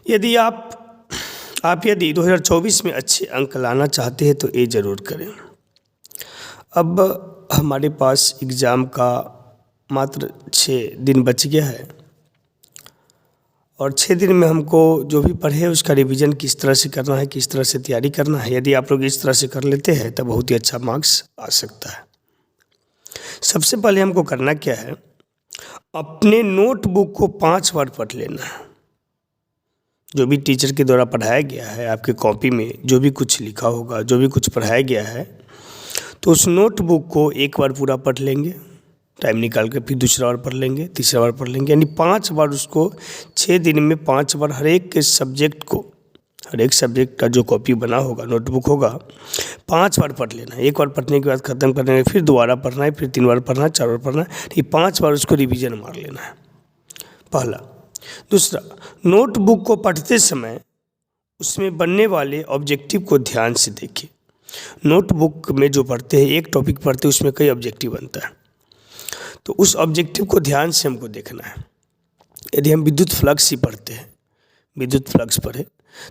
यदि यदि 2024 में अच्छे अंक लाना चाहते हैं तो ये ज़रूर करें। अब हमारे पास एग्ज़ाम का मात्र 6 दिन बच गया है और 6 दिन में हमको जो भी पढ़े उसका रिवीजन किस तरह से करना है, किस तरह से तैयारी करना है। यदि आप लोग इस तरह से कर लेते हैं तो बहुत ही अच्छा मार्क्स आ सकता है। सबसे पहले हमको करना क्या है, अपने नोटबुक को 5 बार पढ़ लेना है। जो भी टीचर के द्वारा पढ़ाया गया है, आपके कॉपी में जो भी कुछ लिखा होगा, जो भी कुछ पढ़ाया गया है, तो उस नोटबुक को एक बार पूरा पढ़ लेंगे, टाइम निकाल के फिर दूसरा बार पढ़ लेंगे, तीसरा बार पढ़ लेंगे, यानी 5 बार उसको 6 दिन में 5 बार हर एक सब्जेक्ट का जो कॉपी बना होगा, नोटबुक होगा, 5 बार पढ़ लेना है। एक बार पढ़ने के बाद ख़त्म करने के फिर दोबारा पढ़ना है, फिर 3 बार पढ़ना है, 4 बार पढ़ना है, ये 5 बार उसको रिवीजन मार लेना है, पहला। दूसरा, नोटबुक को पढ़ते समय उसमें बनने वाले ऑब्जेक्टिव को ध्यान से देखिए। नोटबुक में जो पढ़ते हैं, एक टॉपिक पढ़ते हैं, उसमें कई ऑब्जेक्टिव बनता है, तो उस ऑब्जेक्टिव को ध्यान से हमको देखना है। यदि हम विद्युत फ्लक्स ही पढ़ते हैं, विद्युत फ्लक्स पढ़े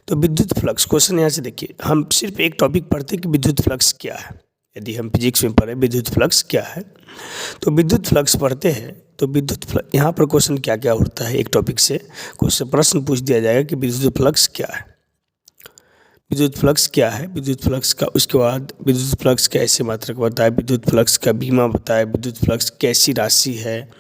तो विद्युत फ्लक्स क्वेश्चन यहाँ से देखिए, हम सिर्फ एक टॉपिक पढ़ते हैं कि विद्युत फ्लक्स क्या है। यदि हम फिजिक्स में पढ़े विद्युत फ्लक्स क्या है, तो विद्युत फ्लक्स पढ़ते हैं तो विद्युत फ्लक्स यहाँ पर क्वेश्चन क्या क्या होता है, एक टॉपिक से क्वेश्चन प्रश्न पूछ दिया जाएगा कि विद्युत फ्लक्स क्या है, विद्युत फ्लक्स क्या है, विद्युत फ्लक्स का, उसके बाद विद्युत फ्लक्स कैसे मात्रक बताए, विद्युत फ्लक्स का बीमा बताए, विद्युत फ्लक्स कैसी राशि है,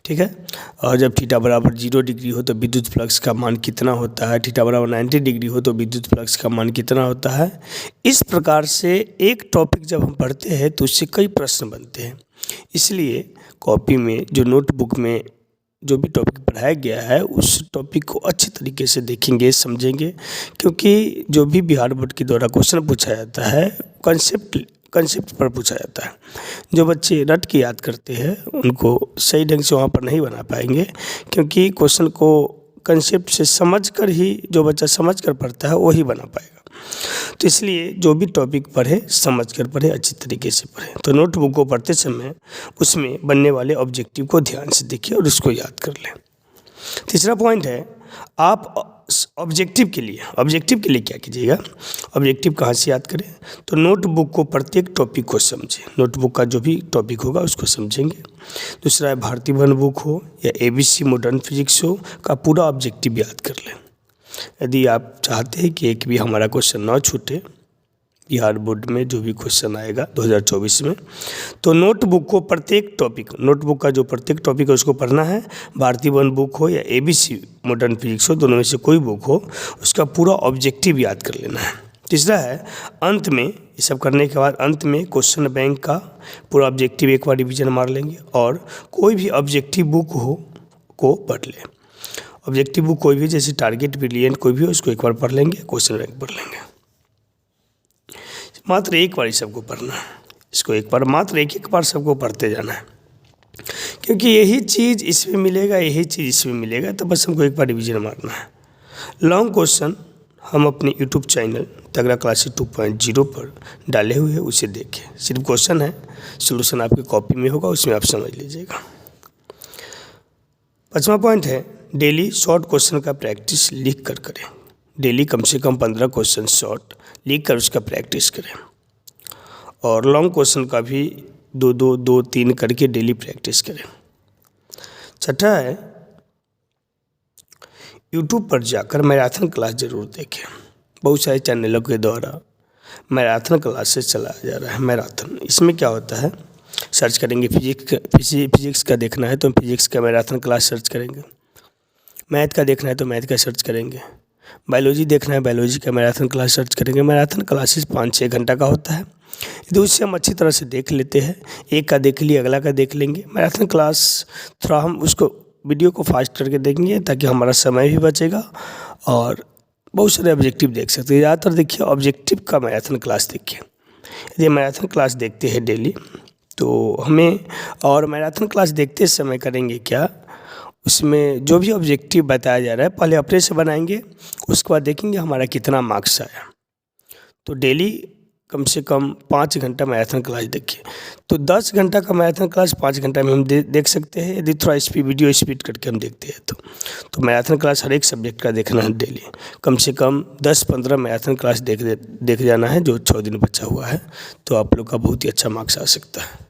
ठीक है। और जब थीटा बराबर 0 डिग्री हो तो विद्युत फ्लक्स का मान कितना होता है, थीटा बराबर 90 डिग्री हो तो विद्युत फ्लक्स का मान कितना होता है। इस प्रकार से एक टॉपिक जब हम पढ़ते हैं तो उससे कई प्रश्न बनते हैं। इसलिए कॉपी में, जो नोटबुक में जो भी टॉपिक पढ़ाया गया है, उस टॉपिक को अच्छे तरीके से देखेंगे, समझेंगे, क्योंकि जो भी बिहार बोर्ड के द्वारा क्वेश्चन पूछा जाता है कंसेप्ट पर पूछा जाता है। जो बच्चे रट के याद करते हैं उनको सही ढंग से वहाँ पर नहीं बना पाएंगे, क्योंकि क्वेश्चन को कंसेप्ट से समझकर ही जो बच्चा समझ कर पढ़ता है वही बना पाएगा। तो इसलिए जो भी टॉपिक पढ़े समझ कर पढ़े, अच्छी तरीके से पढ़े। तो नोटबुक को पढ़ते समय उसमें बनने वाले ऑब्जेक्टिव को ध्यान से देखिए और उसको याद कर लें। तीसरा पॉइंट है, आप ऑब्जेक्टिव के लिए क्या कीजिएगा, ऑब्जेक्टिव कहाँ से याद करें, तो नोटबुक को प्रत्येक टॉपिक को समझें। नोटबुक का जो भी टॉपिक होगा उसको समझेंगे। दूसरा है, भारतीय वन बुक हो या ABC मॉडर्न फिजिक्स हो, का पूरा ऑब्जेक्टिव याद कर लें। यदि आप चाहते हैं कि एक भी हमारा क्वेश्चन ना छूटे बिहार बोर्ड में जो भी क्वेश्चन आएगा 2024 में, तो नोटबुक को प्रत्येक टॉपिक, नोटबुक का जो प्रत्येक टॉपिक है उसको पढ़ना है। भारतीय वन बुक हो या ABC मॉडर्न फिजिक्स हो, दोनों में से कोई बुक हो, उसका पूरा ऑब्जेक्टिव याद कर लेना है। तीसरा है, अंत में ये सब करने के बाद अंत में क्वेश्चन बैंक का पूरा ऑब्जेक्टिव एक बार रिविजन मार लेंगे और कोई भी ऑब्जेक्टिव बुक हो को पढ़ लें। ऑब्जेक्टिव बुक कोई भी, जैसे टारगेट, ब्रिलियंट, कोई भी हो, उसको एक बार पढ़ लेंगे, क्वेश्चन बैंक पढ़ लेंगे। मात्र एक बार ही सबको पढ़ना है, इसको एक बार, मात्र एक बार सबको पढ़ते जाना है, क्योंकि यही चीज़ इसमें मिलेगा, यही चीज़ इसमें मिलेगा, तो बस हमको एक बार रिवीजन मारना है। लॉन्ग क्वेश्चन हम अपने यूट्यूब चैनल तगड़ा क्लासेस 2.0 पर डाले हुए हैं, उसे देखें। सिर्फ क्वेश्चन है, सोल्यूशन आपकी कॉपी में होगा, उसमें आप समझ लीजिएगा। 5वां पॉइंट है, डेली शॉर्ट क्वेश्चन का प्रैक्टिस लिख कर करें। डेली कम से कम 15 क्वेश्चन शॉर्ट लिख कर उसका प्रैक्टिस करें और लॉन्ग क्वेश्चन का भी 2-3 करके डेली प्रैक्टिस करें। छठा है, यूट्यूब पर जाकर मैराथन क्लास ज़रूर देखें। बहुत सारे चैनलों के द्वारा मैराथन क्लासेस चलाया जा रहा है। मैराथन, इसमें क्या होता है, सर्च करेंगे फिजिक्स का देखना है तो फिजिक्स का मैराथन क्लास सर्च करेंगे, मैथ का देखना है तो मैथ का सर्च करेंगे, बायोलॉजी देखना है बायोलॉजी का मैराथन क्लास सर्च करेंगे। मैराथन क्लासेस 5-6 घंटा का होता है। यदि उससे हम अच्छी तरह से देख लेते हैं, एक का देख लिए अगला का देख लेंगे। मैराथन क्लास थोड़ा हम उसको वीडियो को फास्ट करके देखेंगे ताकि हमारा समय भी बचेगा और बहुत सारे ऑब्जेक्टिव देख सकते हैं। ज़्यादातर देखिए ऑब्जेक्टिव का मैराथन क्लास देखिए। यदि मैराथन क्लास देखते हैं डेली तो हमें, और मैराथन क्लास देखते समय करेंगे क्या, उसमें जो भी ऑब्जेक्टिव बताया जा रहा है पहले अपने से बनाएंगे, उसके बाद देखेंगे हमारा कितना मार्क्स आया। तो डेली कम से कम 5 घंटा मैराथन क्लास देखिए। तो 10 घंटा का मैराथन क्लास 5 घंटा में हम देख सकते हैं, यदि थोड़ा वीडियो स्पीड करके हम देखते हैं तो मैराथन क्लास हर एक सब्जेक्ट का देखना है डेली। कम से कम 10-15 मैराथन क्लास देख जाना है जो 6 दिन बचा हुआ है, तो आप लोग का बहुत ही अच्छा मार्क्स आ सकता है।